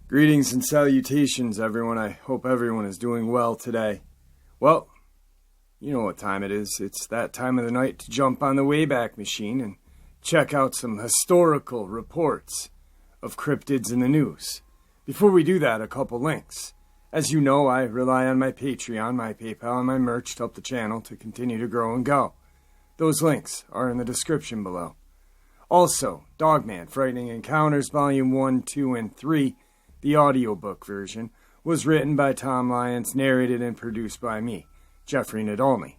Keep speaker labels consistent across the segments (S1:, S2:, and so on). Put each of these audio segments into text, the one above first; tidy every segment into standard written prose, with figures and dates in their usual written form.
S1: Greetings and salutations, everyone. I hope everyone is doing well today. Well, you know what time it is. It's that time of the night to jump on the Wayback Machine and check out some historical reports of cryptids in the news. Before we do that, a couple links. As you know, I rely on my Patreon, my PayPal, and my merch to help the channel to continue to grow and go. Those links are in the description below. Also, Dogman, Frightening Encounters, Volume 1, 2, and 3, the audiobook version, was written by Tom Lyons, narrated and produced by me, Jeffrey Nadolny.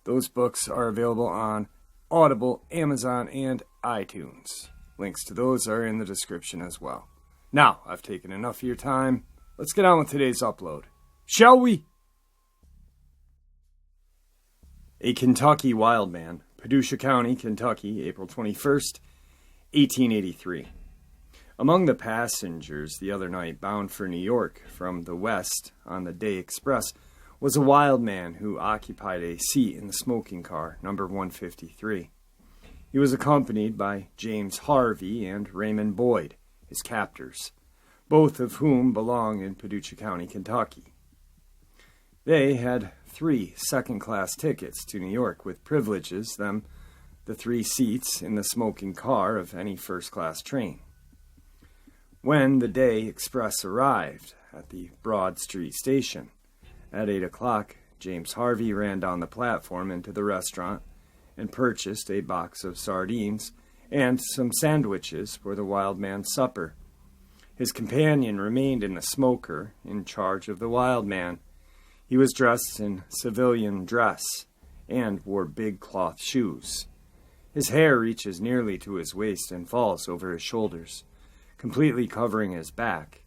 S1: Those books are available on Audible, Amazon, and iTunes. Links to those are in the description as well. Now, I've taken enough of your time. Let's get on with today's upload. Shall we? A Kentucky wild man, Paducah County, Kentucky, April 21st, 1883. Among the passengers the other night bound for New York from the west on the Day Express was a wild man who occupied a seat in the smoking car, number 153. He was accompanied by James Harvey and Raymond Boyd, his captors, both of whom belong in Paducah County, Kentucky. They had 3 second-class tickets to New York with privileges, the 3 seats in the smoking car of any first-class train. When the Day Express arrived at the Broad Street station, at 8 o'clock, James Harvey ran down the platform into the restaurant and purchased a box of sardines and some sandwiches for the wild man's supper. His companion remained in the smoker, in charge of the wild man. He was dressed in civilian dress and wore big cloth shoes. His hair reaches nearly to his waist and falls over his shoulders, completely covering his back.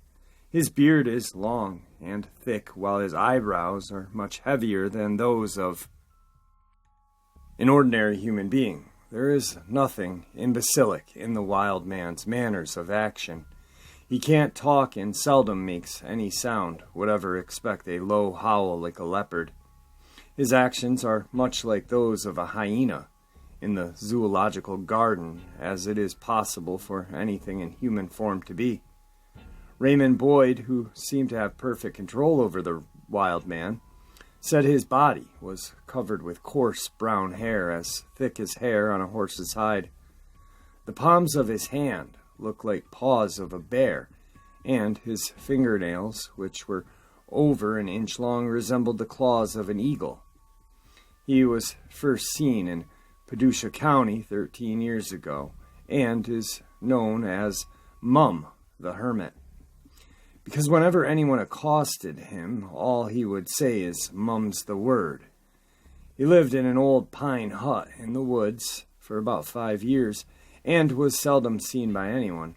S1: His beard is long and thick, while his eyebrows are much heavier than those of an ordinary human being. There is nothing imbecilic in the wild man's manners of action. He can't talk and seldom makes any sound, whatever expect a low howl like a leopard. His actions are much like those of a hyena in the zoological garden, as it is possible for anything in human form to be. Raymond Boyd, who seemed to have perfect control over the wild man, said his body was covered with coarse brown hair as thick as hair on a horse's hide. The palms of his hand looked like paws of a bear, and his fingernails, which were over an inch long, resembled the claws of an eagle. He was first seen in Paducah County 13 years ago, and is known as Mum the Hermit, because whenever anyone accosted him, all he would say is, "Mum's the word." He lived in an old pine hut in the woods for about 5 years, and was seldom seen by anyone.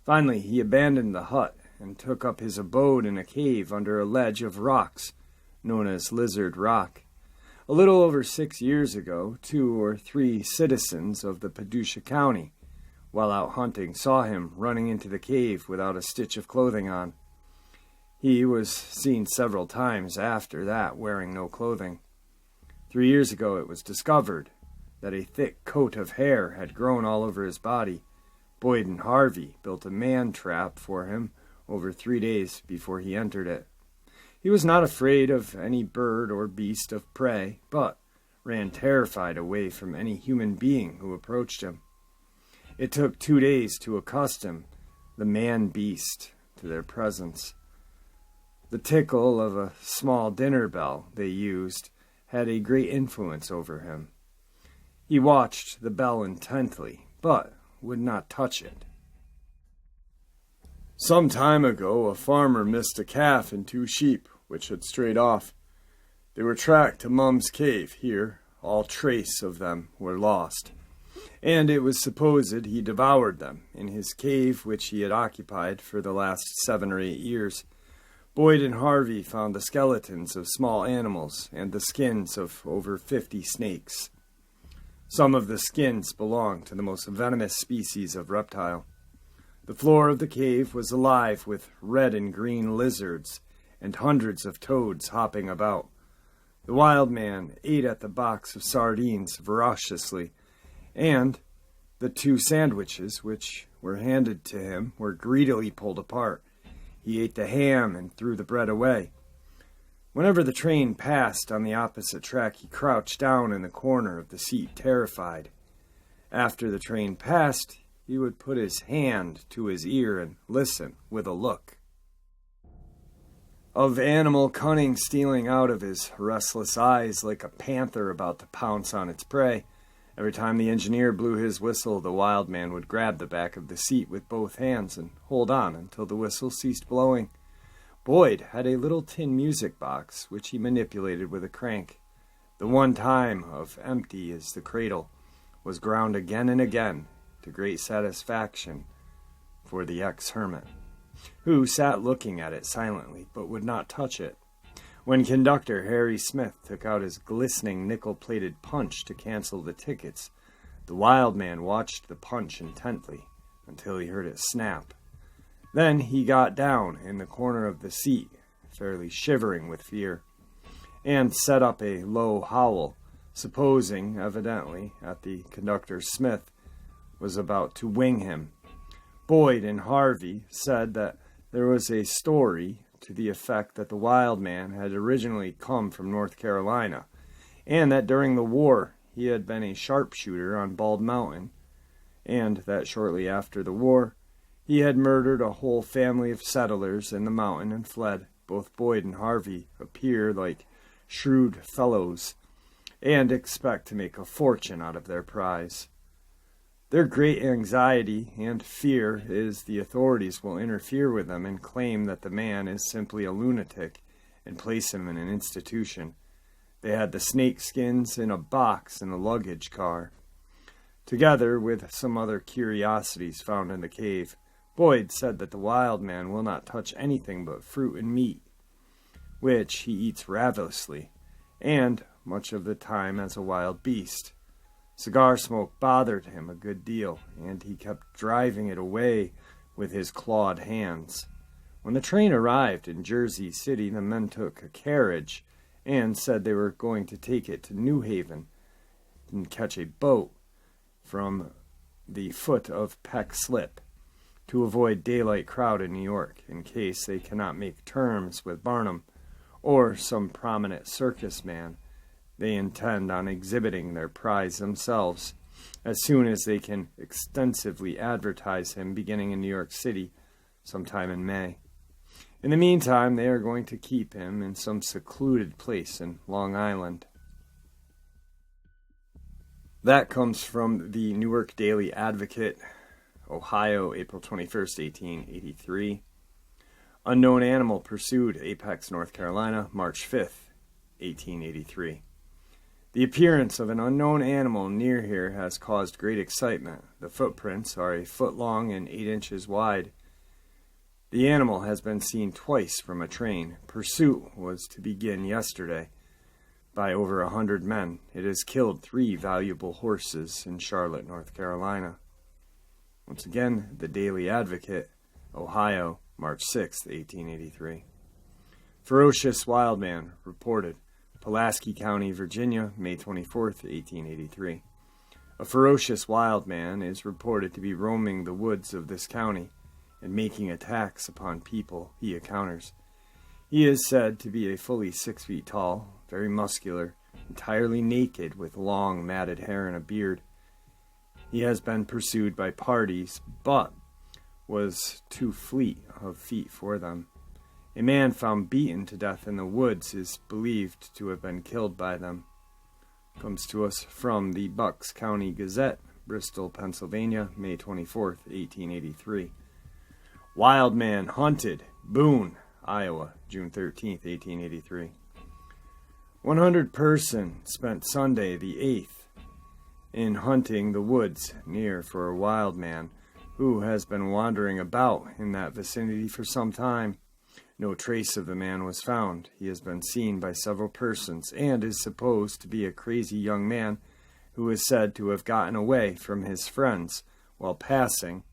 S1: Finally, he abandoned the hut and took up his abode in a cave under a ledge of rocks, known as Lizard Rock. A little over 6 years ago, 2 or 3 citizens of the Paducah County, while out hunting, saw him running into the cave without a stitch of clothing on. He was seen several times after that wearing no clothing. 3 years ago it was discovered that a thick coat of hair had grown all over his body. Boyd and Harvey built a man trap for him over 3 days before he entered it. He was not afraid of any bird or beast of prey, but ran terrified away from any human being who approached him. It took 2 days to accustom the man-beast to their presence. The tickle of a small dinner bell they used had a great influence over him. He watched the bell intently, but would not touch it. Some time ago, a farmer missed a calf and 2 sheep, which had strayed off. They were tracked to Mum's cave. Here, all trace of them were lost, and it was supposed he devoured them in his cave, which he had occupied for the last 7 or 8 years. Boyd and Harvey found the skeletons of small animals and the skins of over 50 snakes. Some of the skins belonged to the most venomous species of reptile. The floor of the cave was alive with red and green lizards and hundreds of toads hopping about. The wild man ate at the box of sardines voraciously, and the 2 sandwiches which were handed to him were greedily pulled apart. He ate the ham and threw the bread away. Whenever the train passed on the opposite track, he crouched down in the corner of the seat, terrified. After the train passed, he would put his hand to his ear and listen with a look of animal cunning stealing out of his restless eyes like a panther about to pounce on its prey. Every time the engineer blew his whistle, the wild man would grab the back of the seat with both hands and hold on until the whistle ceased blowing. Boyd had a little tin music box, which he manipulated with a crank. The one time of empty as the cradle was ground again and again, to great satisfaction for the ex-hermit, who sat looking at it silently, but would not touch it. When conductor Harry Smith took out his glistening nickel-plated punch to cancel the tickets, the wild man watched the punch intently until he heard it snap. Then he got down in the corner of the seat, fairly shivering with fear, and set up a low howl, supposing, evidently, that the conductor Smith was about to wing him. Boyd and Harvey said that there was a story to the effect that the wild man had originally come from North Carolina, and that during the war he had been a sharpshooter on Bald Mountain, and that shortly after the war he had murdered a whole family of settlers in the mountain and fled. Both Boyd and Harvey appear like shrewd fellows, and expect to make a fortune out of their prize. Their great anxiety and fear is the authorities will interfere with them and claim that the man is simply a lunatic and place him in an institution. They had the snake skins in a box in the luggage car, together with some other curiosities found in the cave. Boyd said that the wild man will not touch anything but fruit and meat, which he eats ravenously, and much of the time as a wild beast. Cigar smoke bothered him a good deal, and he kept driving it away with his clawed hands. When the train arrived in Jersey City, the men took a carriage and said they were going to take it to New Haven and catch a boat from the foot of Peck Slip to avoid daylight crowd in New York in case they cannot make terms with Barnum or some prominent circus man. They intend on exhibiting their prize themselves as soon as they can extensively advertise him, beginning in New York City sometime in May. In the meantime, they are going to keep him in some secluded place in Long Island. That comes from the Newark Daily Advocate, Ohio, April 21st, 1883. Unknown animal pursued Apex, North Carolina, March 5th, 1883. The appearance of an unknown animal near here has caused great excitement. The footprints are a foot long and 8 inches wide. The animal has been seen twice from a train. Pursuit was to begin yesterday by over 100 men. It has killed 3 valuable horses in Charlotte, North Carolina. Once again, the Daily Advocate, Ohio, March 6, 1883. Ferocious wild man reported, Pulaski County, Virginia, May 24, 1883. A ferocious wild man is reported to be roaming the woods of this county and making attacks upon people he encounters. He is said to be a fully 6 feet tall, very muscular, entirely naked with long matted hair and a beard. He has been pursued by parties, but was too fleet of feet for them. A man found beaten to death in the woods is believed to have been killed by them. Comes to us from the Bucks County Gazette, Bristol, Pennsylvania, May 24th, 1883. Wild man hunted, Boone, Iowa, June 13th, 1883. 100 persons spent Sunday the 8th in hunting the woods near for a wild man who has been wandering about in that vicinity for some time. No trace of the man was found. He has been seen by several persons and is supposed to be a crazy young man who is said to have gotten away from his friends while passing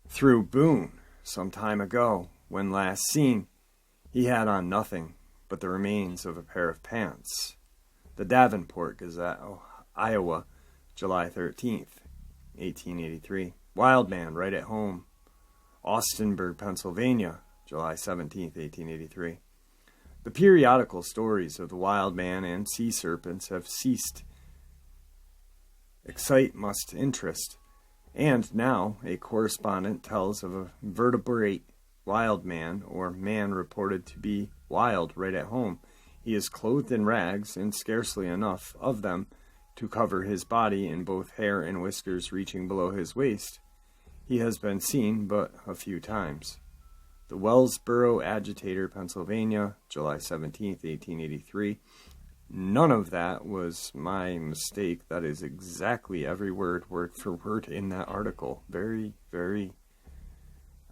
S1: through Boone some time ago. When last seen, he had on nothing but the remains of a pair of pants. The Davenport Gazette, Iowa, July 13th, 1883. Wild man right at home. Austinburg, Pennsylvania, July 17th, 1883. The periodical stories of the wild man and sea serpents have ceased. Excite must interest. And now a correspondent tells of a vertebrate wild man, or man reported to be wild right at home. He is clothed in rags, and scarcely enough of them to cover his body, in both hair and whiskers reaching below his waist. He has been seen but a few times. The Wellsboro Agitator, Pennsylvania, July 17th, 1883. None of that was my mistake. That is exactly every word for word, in that article. Very, very,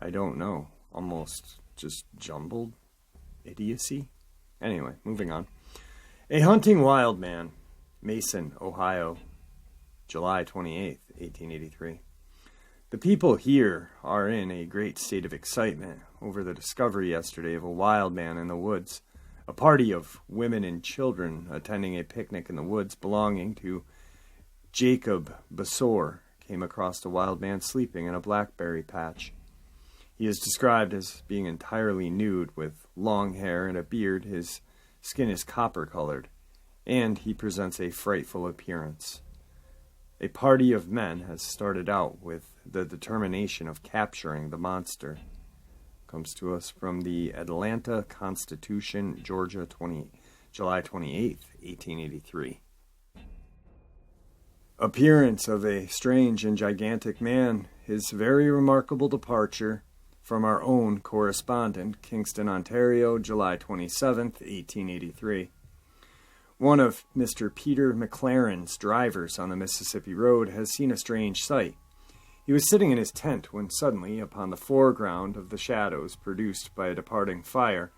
S1: I don't know, almost just jumbled idiocy. Anyway, moving on. A hunting wild man, Mason, Ohio, July 28th, 1883. The people here are in a great state of excitement over the discovery yesterday of a wild man in the woods. A party of women and children attending a picnic in the woods belonging to Jacob Basore came across a wild man sleeping in a blackberry patch. He is described as being entirely nude with long hair and a beard. His skin is copper-colored, and he presents a frightful appearance. A party of men has started out with the determination of capturing the monster. Comes to us from the Atlanta Constitution, Georgia, July 28th, 1883. Appearance of a strange and gigantic man. His very remarkable departure from our own correspondent, Kingston, Ontario, July 27th, 1883. One of Mr. Peter McLaren's drivers on the Mississippi Road has seen a strange sight. He was sitting in his tent when suddenly, upon the foreground of the shadows produced by a departing fire,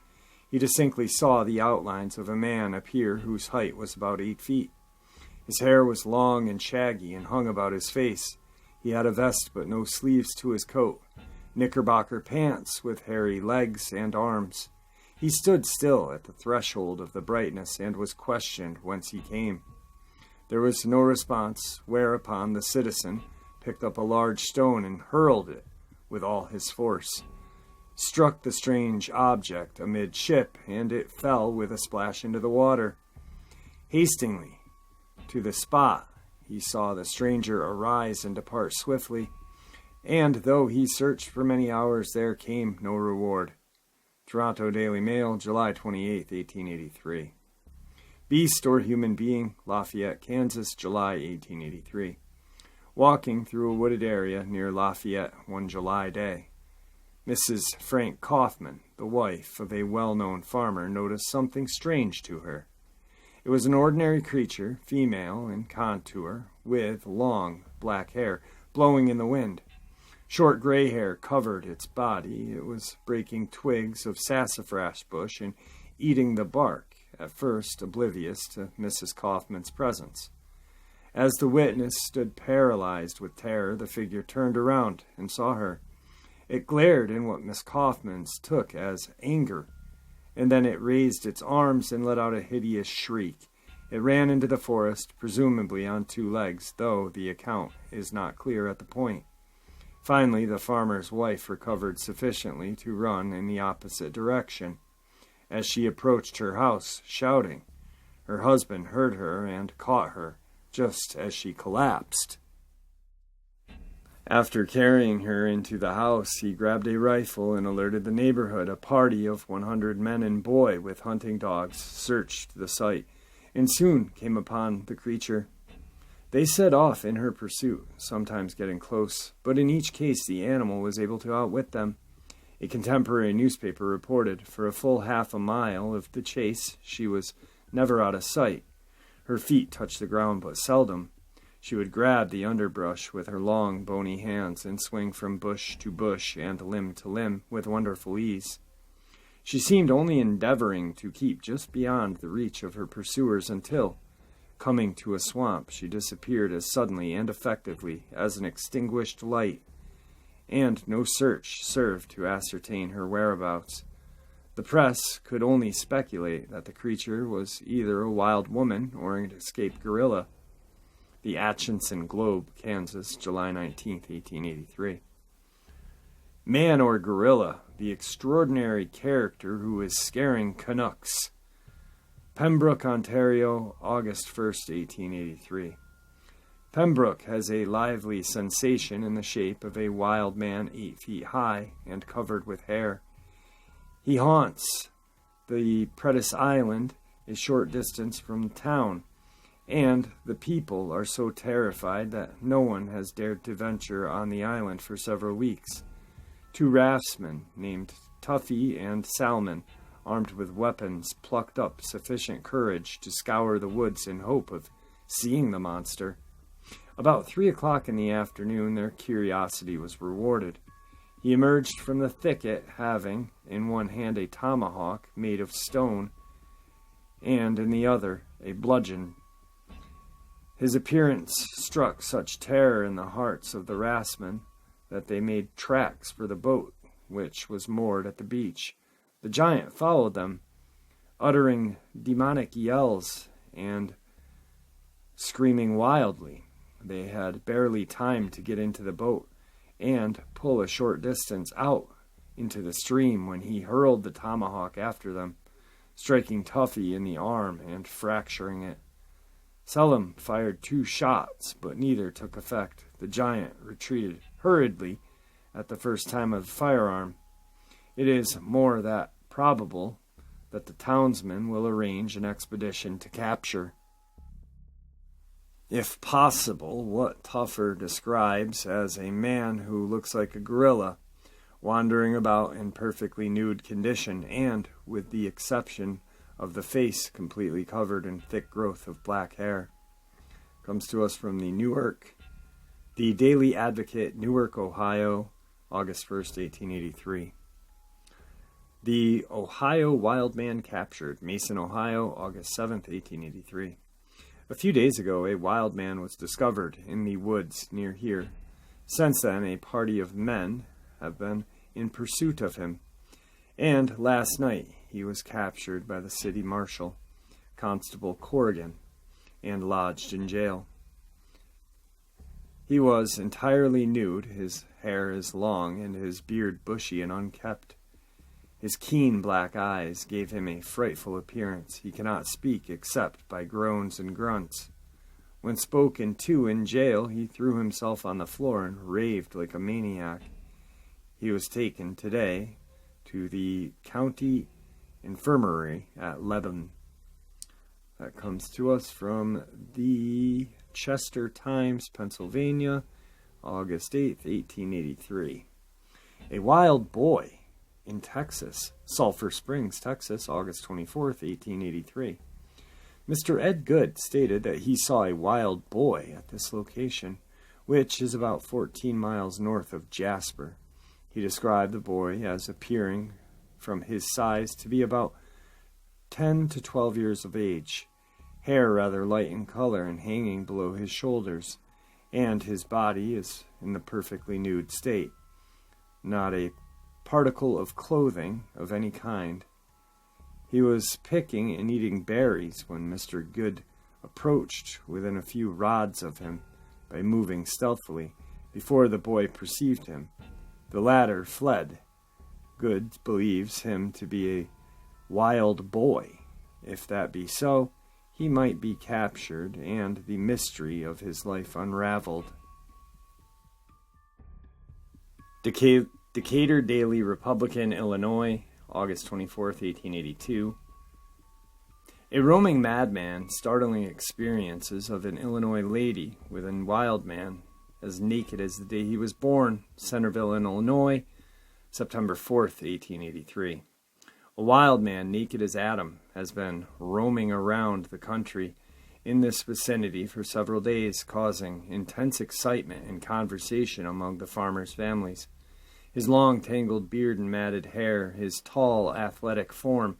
S1: he distinctly saw the outlines of a man appear whose height was about 8 feet. His hair was long and shaggy and hung about his face. He had a vest but no sleeves to his coat, knickerbocker pants with hairy legs and arms. He stood still at the threshold of the brightness and was questioned whence he came. There was no response, whereupon the citizen picked up a large stone and hurled it with all his force, struck the strange object amidship, and it fell with a splash into the water. Hastily to the spot, he saw the stranger arise and depart swiftly, and though he searched for many hours, there came no reward. Toronto Daily Mail, July 28, 1883. Beast or human being, Lafayette, Kansas, July 1883. Walking through a wooded area near Lafayette one July day, Mrs. Frank Kaufman, the wife of a well-known farmer, noticed something strange to her. It was an ordinary creature, female in contour, with long black hair blowing in the wind. Short gray hair covered its body. It was breaking twigs of sassafras bush and eating the bark, at first oblivious to Mrs. Kaufman's presence. As the witness stood paralyzed with terror, the figure turned around and saw her. It glared in what Miss Kaufman's took as anger, and then it raised its arms and let out a hideous shriek. It ran into the forest, presumably on 2 legs, though the account is not clear at the point. Finally, the farmer's wife recovered sufficiently to run in the opposite direction. As she approached her house, shouting, her husband heard her and caught her just as she collapsed. After carrying her into the house, he grabbed a rifle and alerted the neighborhood. A party of 100 men and boy with hunting dogs searched the site and soon came upon the creature. They set off in her pursuit, sometimes getting close, but in each case the animal was able to outwit them. A contemporary newspaper reported, for a full half a mile of the chase, she was never out of sight. Her feet touched the ground but seldom. She would grab the underbrush with her long, bony hands and swing from bush to bush and limb to limb with wonderful ease. She seemed only endeavoring to keep just beyond the reach of her pursuers until, coming to a swamp, she disappeared as suddenly and effectively as an extinguished light, and no search served to ascertain her whereabouts. The press could only speculate that the creature was either a wild woman or an escaped gorilla. The Atchison Globe, Kansas, July 19, 1883. Man or gorilla, the extraordinary character who is scaring Canucks. Pembroke, Ontario, August 1st, 1883. Pembroke has a lively sensation in the shape of a wild man 8 feet high and covered with hair. He haunts the Prentice Island, a short distance from town, and the people are so terrified that no one has dared to venture on the island for several weeks. 2 raftsmen named Tuffy and Salmon, armed with weapons, plucked up sufficient courage to scour the woods in hope of seeing the monster. About 3 o'clock in the afternoon, their curiosity was rewarded. He emerged from the thicket, having in one hand a tomahawk made of stone, and in the other a bludgeon. His appearance struck such terror in the hearts of the raftsmen that they made tracks for the boat, which was moored at the beach. The giant followed them, uttering demonic yells and screaming wildly. They had barely time to get into the boat and pull a short distance out into the stream when he hurled the tomahawk after them, striking Tuffy in the arm and fracturing it. Selim fired 2 shots, but neither took effect. The giant retreated hurriedly at the first time of the firearm. It is more than probable that the townsmen will arrange an expedition to capture, if possible, what Tuffer describes as a man who looks like a gorilla, wandering about in perfectly nude condition, and, with the exception of the face completely covered in thick growth of black hair. Comes to us from the Daily Advocate, Newark, Ohio, August 1st, 1883. The Ohio Wild Man Captured, Mason, Ohio, August 7th, 1883. A few days ago, a wild man was discovered in the woods near here. Since then, a party of men have been in pursuit of him, and last night he was captured by the city marshal, Constable Corrigan, and lodged in jail. He was entirely nude, his hair is long, and his beard bushy and unkempt. His keen black eyes gave him a frightful appearance. He cannot speak except by groans and grunts. When spoken to in jail, he threw himself on the floor and raved like a maniac. He was taken today to the county infirmary at Lebanon. That comes to us from the Chester Times, Pennsylvania, August 8th, 1883. A wild boy in Texas, Sulphur Springs, Texas, August 24th, 1883. Mr. Ed Good stated that he saw a wild boy at this location, which is about 14 miles north of Jasper. He described the boy as appearing, from his size, to be about 10 to 12 years of age, hair rather light in color and hanging below his shoulders, and his body is in the perfectly nude state. Not a particle of clothing of any kind. He was picking and eating berries when Mr. Good approached within a few rods of him by moving stealthily before the boy perceived him. The latter fled. Good believes him to be a wild boy. If that be so, he might be captured and the mystery of his life unraveled. Decatur Daily Republican, Illinois, August 24th, 1882. A roaming madman, startling experiences of an Illinois lady with a wild man as naked as the day he was born, Centerville, Illinois, September 4th, 1883. A wild man, naked as Adam, has been roaming around the country in this vicinity for several days, causing intense excitement and conversation among the farmers' families. His long, tangled beard and matted hair, his tall, athletic form,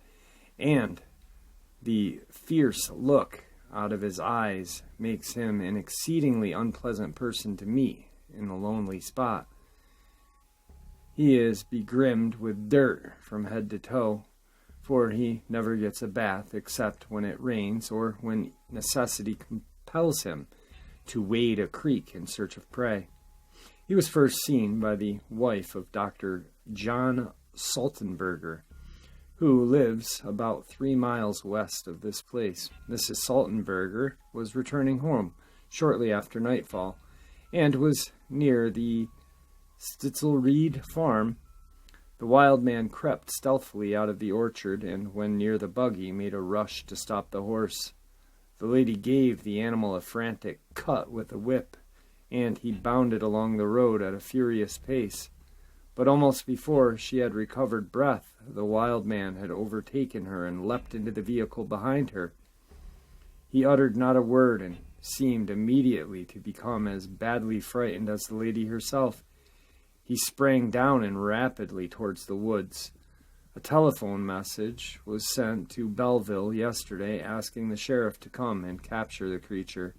S1: and the fierce look out of his eyes makes him an exceedingly unpleasant person to meet in a lonely spot. He is begrimed with dirt from head to toe, for he never gets a bath except when it rains or when necessity compels him to wade a creek in search of prey. He was first seen by the wife of Dr. John Saltenberger, who lives about 3 miles west of this place. Mrs. Saltenberger was returning home shortly after nightfall and was near the Stitzelried farm. The wild man crept stealthily out of the orchard and, when near the buggy, made a rush to stop the horse. The lady gave the animal a frantic cut with a whip, and he bounded along the road at a furious pace. But almost before she had recovered breath, the wild man had overtaken her and leapt into the vehicle behind her. He uttered not a word and seemed immediately to become as badly frightened as the lady herself. He sprang down and rapidly towards the woods. A telephone message was sent to Belleville yesterday asking the sheriff to come and capture the creature.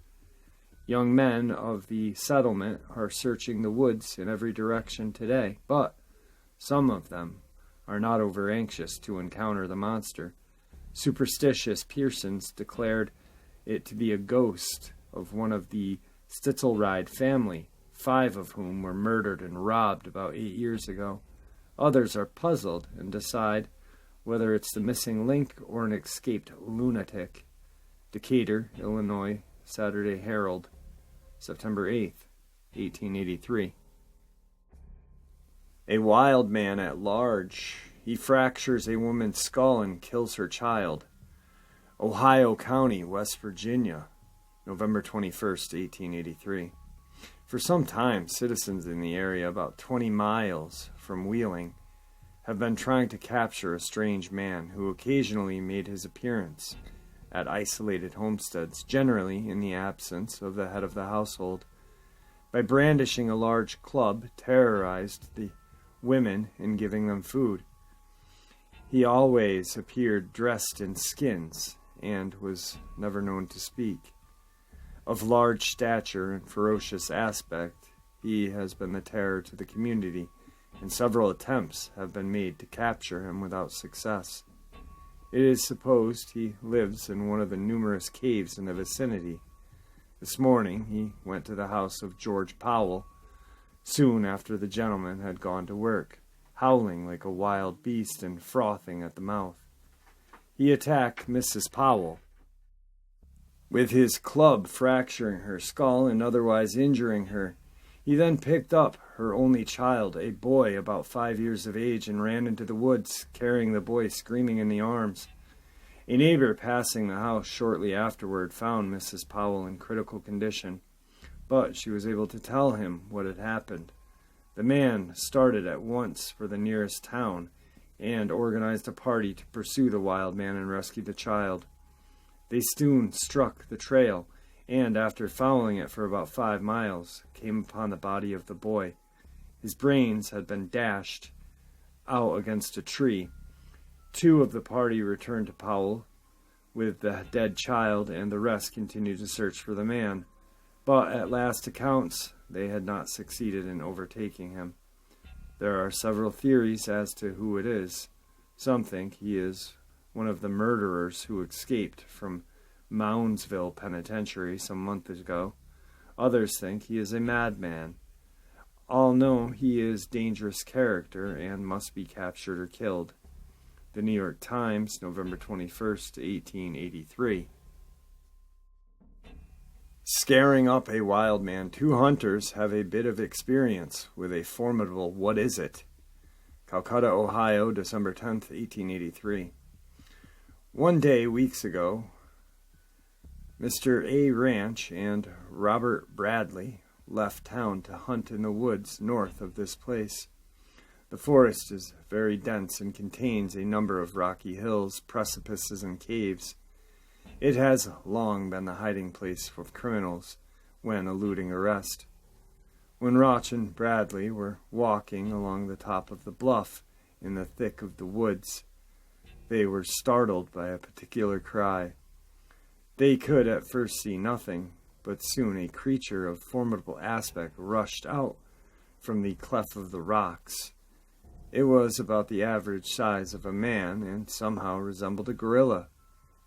S1: Young men of the settlement are searching the woods in every direction today, but some of them are not over anxious to encounter the monster. Superstitious Pearsons declared it to be a ghost of one of the Stitzelried family, 5 of whom were murdered and robbed about 8 years ago. Others are puzzled and decide whether it's the missing link or an escaped lunatic. Decatur, Illinois, Saturday Herald, September 8th, 1883. A wild man at large. He fractures a woman's skull and kills her child. Ohio County, West Virginia, November 21st, 1883. For some time, citizens in the area about 20 miles from Wheeling have been trying to capture a strange man who occasionally made his appearance at isolated homesteads, generally in the absence of the head of the household. By brandishing a large club, terrorized the women in giving them food. He always appeared dressed in skins and was never known to speak. Of large stature and ferocious aspect, he has been the terror to the community, and several attempts have been made to capture him without success. It is supposed he lives in one of the numerous caves in the vicinity. This morning he went to the house of George Powell, soon after the gentleman had gone to work, howling like a wild beast and frothing at the mouth. He attacked Mrs. Powell with his club, fracturing her skull and otherwise injuring her. He then picked up her only child, a boy about 5 years of age, and ran into the woods, carrying the boy screaming in the arms. A neighbor passing the house shortly afterward found Mrs. Powell in critical condition, but she was able to tell him what had happened. The man started at once for the nearest town and organized a party to pursue the wild man and rescue the child. They soon struck the trail, and after following it for about 5 miles, came upon the body of the boy. His brains had been dashed out against a tree. 2 of the party returned to Powell with the dead child, and the rest continued to search for the man. But at last accounts, they had not succeeded in overtaking him. There are several theories as to who it is. Some think he is one of the murderers who escaped from Moundsville Penitentiary some months ago. Others think he is a madman. All know he is a dangerous character and must be captured or killed. The New York Times, November 21st, 1883. Scaring up a wild man. 2 hunters have a bit of experience with a formidable what is it? Calcutta, Ohio, December 10th, 1883. One day, weeks ago, Mr. A. Ranch and Robert Bradley left town to hunt in the woods north of this place. The forest is very dense and contains a number of rocky hills, precipices, and caves. It has long been the hiding place for criminals when eluding arrest. When Roch and Bradley were walking along the top of the bluff in the thick of the woods, they were startled by a particular cry. They could at first see nothing, but soon a creature of formidable aspect rushed out from the cleft of the rocks. It was about the average size of a man and somehow resembled a gorilla.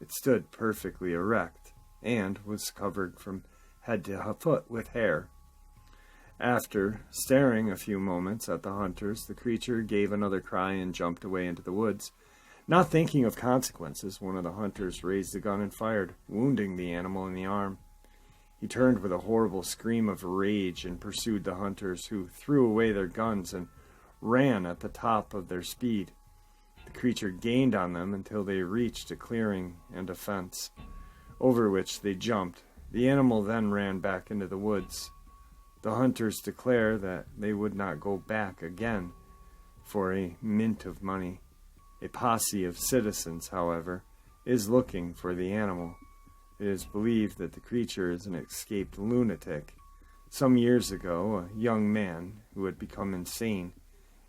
S1: It stood perfectly erect and was covered from head to foot with hair. After staring a few moments at the hunters, the creature gave another cry and jumped away into the woods. Not thinking of consequences, one of the hunters raised a gun and fired, wounding the animal in the arm. He turned with a horrible scream of rage and pursued the hunters, who threw away their guns and ran at the top of their speed. The creature gained on them until they reached a clearing and a fence, over which they jumped. The animal then ran back into the woods. The hunters declare that they would not go back again for a mint of money. A posse of citizens, however, is looking for the animal. It is believed that the creature is an escaped lunatic. Some years ago, a young man who had become insane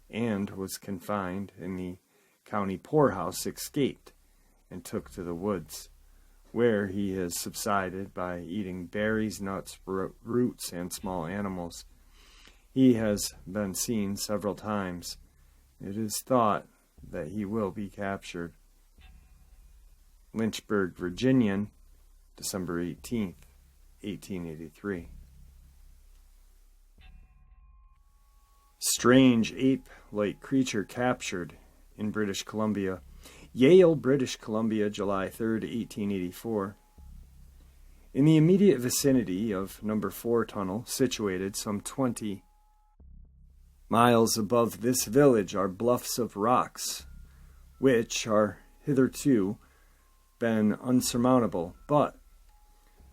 S1: and was confined in the county poorhouse escaped and took to the woods, where he has subsided by eating berries, nuts, roots, and small animals. He has been seen several times. It is thought that he will be captured. Lynchburg, Virginia, December 18th, 1883. Strange ape-like creature captured in British Columbia. Yale, British Columbia, July 3rd, 1884. In the immediate vicinity of Number 4 Tunnel, situated some 20 miles above this village, are bluffs of rocks, which are hitherto been unsurmountable, but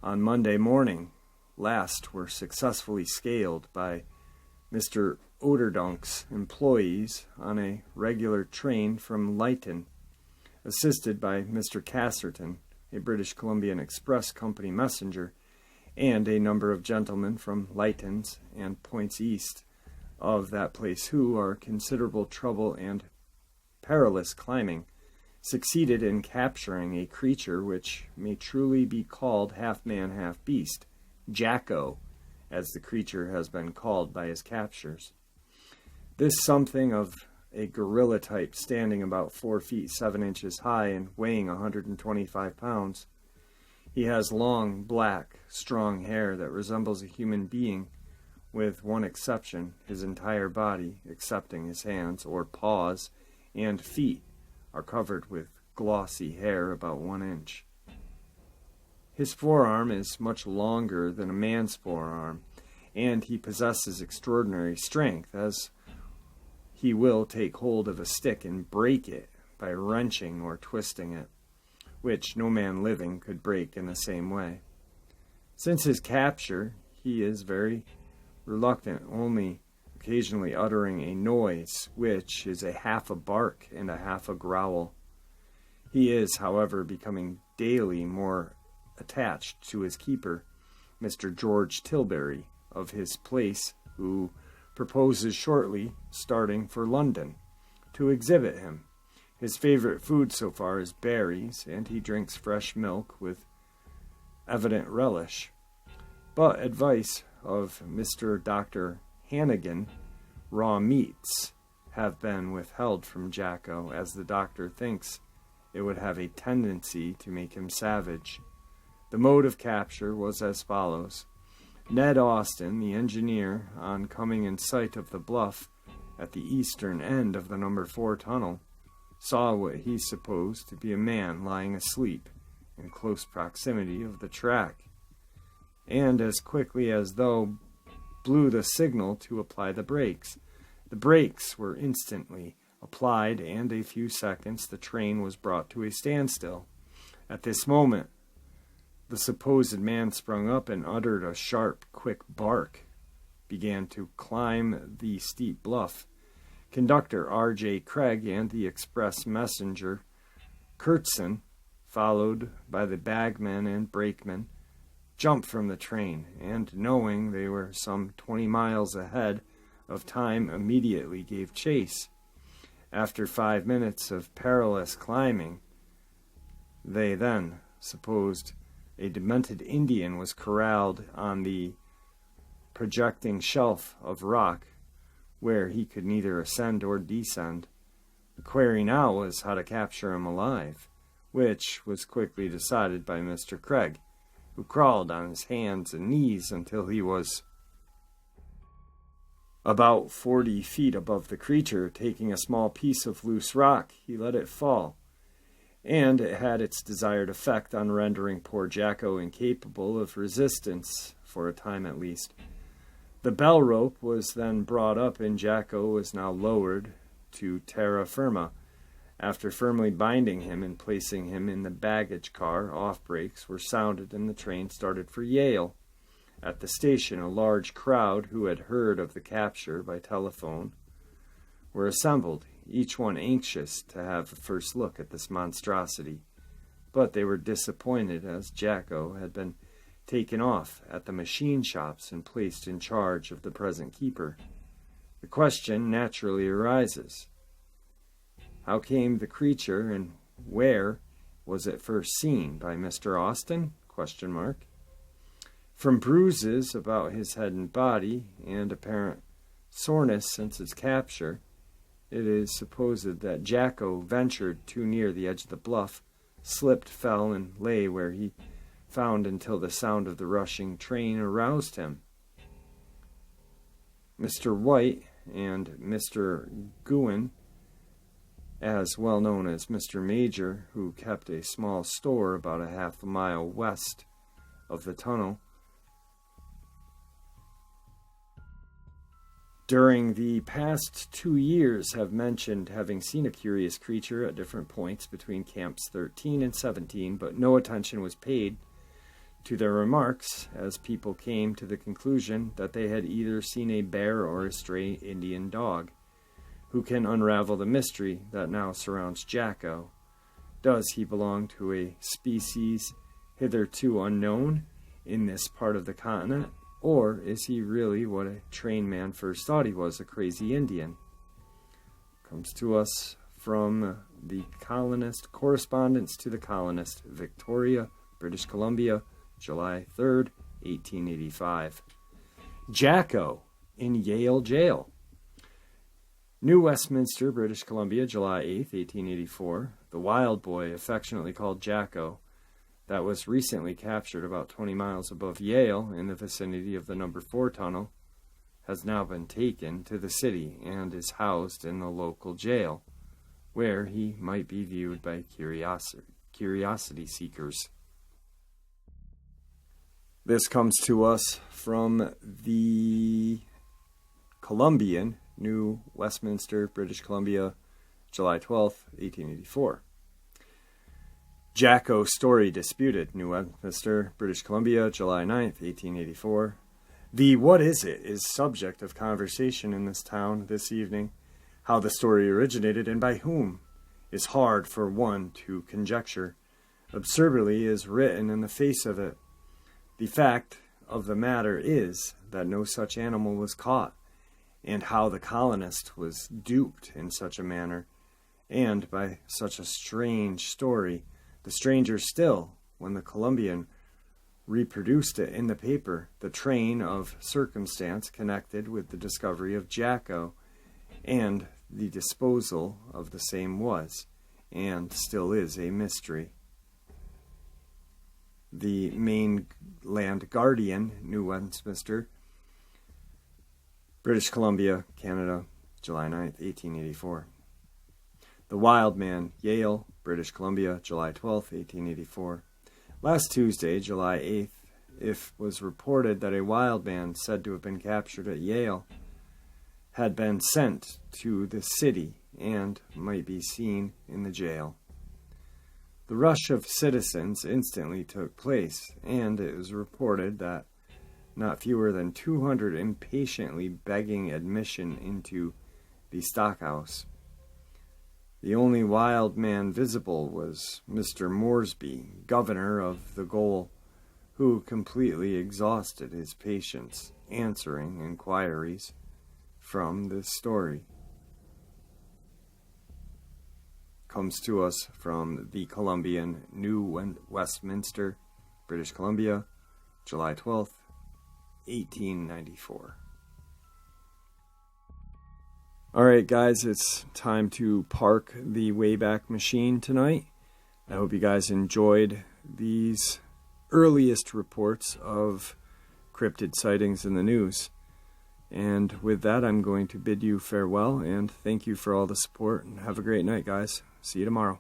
S1: on Monday morning last were successfully scaled by Mr. Oderdunk's employees on a regular train from Lytton, assisted by Mr. Casserton, a British Columbian Express Company messenger, and a number of gentlemen from Lytton's and points east of that place who are considerable trouble and perilous climbing, succeeded in capturing a creature which may truly be called half man, half beast, Jacko, as the creature has been called by his captures. This something of a gorilla type, standing about 4 feet 7 inches high and weighing 125 pounds. He has long, black, strong hair that resembles a human being, with one exception: his entire body, excepting his hands or paws and feet, are covered with glossy hair about 1 inch. His forearm is much longer than a man's forearm, and he possesses extraordinary strength, as he will take hold of a stick and break it by wrenching or twisting it, which no man living could break in the same way. Since his capture, he is very reluctant, only occasionally uttering a noise, which is a half a bark and a half a growl. He is, however, becoming daily more attached to his keeper, Mr. George Tilbury, of his place, who proposes shortly starting for London to exhibit him. His favorite food so far is berries, and he drinks fresh milk with evident relish. But advice of Mr. Dr. Hannigan, raw meats have been withheld from Jacko, as the doctor thinks it would have a tendency to make him savage. The mode of capture was as follows. Ned Austin, the engineer, on coming in sight of the bluff at the eastern end of the Number 4 tunnel, saw what he supposed to be a man lying asleep in close proximity of the track, and as quickly as though blew the signal to apply the brakes. The brakes were instantly applied, and a few seconds the train was brought to a standstill. At this moment, the supposed man sprung up and uttered a sharp, quick bark, began to climb the steep bluff. Conductor R.J. Craig and the express messenger Kurtzen, followed by the bagman and brakeman, jumped from the train, and knowing they were some 20 miles ahead of time, immediately gave chase. After 5 minutes of perilous climbing, they then supposed a demented Indian was corralled on the projecting shelf of rock, where he could neither ascend or descend. The query now was how to capture him alive, which was quickly decided by Mr. Craig, who crawled on his hands and knees until he was about 40 feet above the creature. Taking a small piece of loose rock, he let it fall, and it had its desired effect on rendering poor Jacko incapable of resistance, for a time at least. The bell rope was then brought up, and Jacko was now lowered to terra firma. After firmly binding him and placing him in the baggage car, off-brakes were sounded and the train started for Yale. At the station, a large crowd who had heard of the capture by telephone were assembled, each one anxious to have a first look at this monstrosity. But they were disappointed, as Jacko had been taken off at the machine shops and placed in charge of the present keeper. The question naturally arises: how came the creature, and where was it first seen? By Mr. Austin? ? From bruises about his head and body, and apparent soreness since its capture, it is supposed that Jacko ventured too near the edge of the bluff, slipped, fell, and lay where he found until the sound of the rushing train aroused him. Mr. White and Mr. Guin, as well known as Mr. Major, who kept a small store about a half a mile west of the tunnel, during the past 2 years have mentioned having seen a curious creature at different points between camps 13 and 17, but no attention was paid to their remarks, as people came to the conclusion that they had either seen a bear or a stray Indian dog. Who can unravel the mystery that now surrounds Jacko? Does he belong to a species hitherto unknown in this part of the continent? Or is he really what a trained man first thought he was, a crazy Indian? Comes to us from the colonist, Correspondence to the Colonist, Victoria, British Columbia, July 3rd, 1885. Jacko in Yale Jail. New Westminster, British Columbia, July 8th, 1884. The wild boy, affectionately called Jacko, that was recently captured about 20 miles above Yale in the vicinity of the No. 4 tunnel, has now been taken to the city and is housed in the local jail, where he might be viewed by curiosity seekers. This comes to us from the Columbian, New Westminster, British Columbia, July 12th, 1884. Jacko story disputed, New Westminster, British Columbia, July 9th, 1884. The "what is it" is subject of conversation in this town this evening. How the story originated and by whom is hard for one to conjecture. Absurdly is written in the face of it. The fact of the matter is that no such animal was caught, and how the colonist was duped in such a manner, and by such a strange story, the stranger still, when the Columbian reproduced it in the paper, the train of circumstance connected with the discovery of Jacko and the disposal of the same was, and still is, a mystery. The Mainland Guardian, New Westminster, British Columbia, Canada, July 9th, 1884. The Wild Man, Yale, British Columbia, July 12th, 1884. Last Tuesday, July 8th, it was reported that a wild man said to have been captured at Yale had been sent to the city and might be seen in the jail. The rush of citizens instantly took place, and it was reported that not fewer than 200 impatiently begging admission into the stockhouse. The only wild man visible was Mr. Moresby, governor of the gaol, who completely exhausted his patience answering inquiries from this story. Comes to us from the Columbian, New Westminster, British Columbia, July 12th, 1894. Alright guys, it's time to park the Wayback Machine tonight. I hope you guys enjoyed these earliest reports of cryptid sightings in the news. And with that, I'm going to bid you farewell and thank you for all the support. And have a great night, guys. See you tomorrow.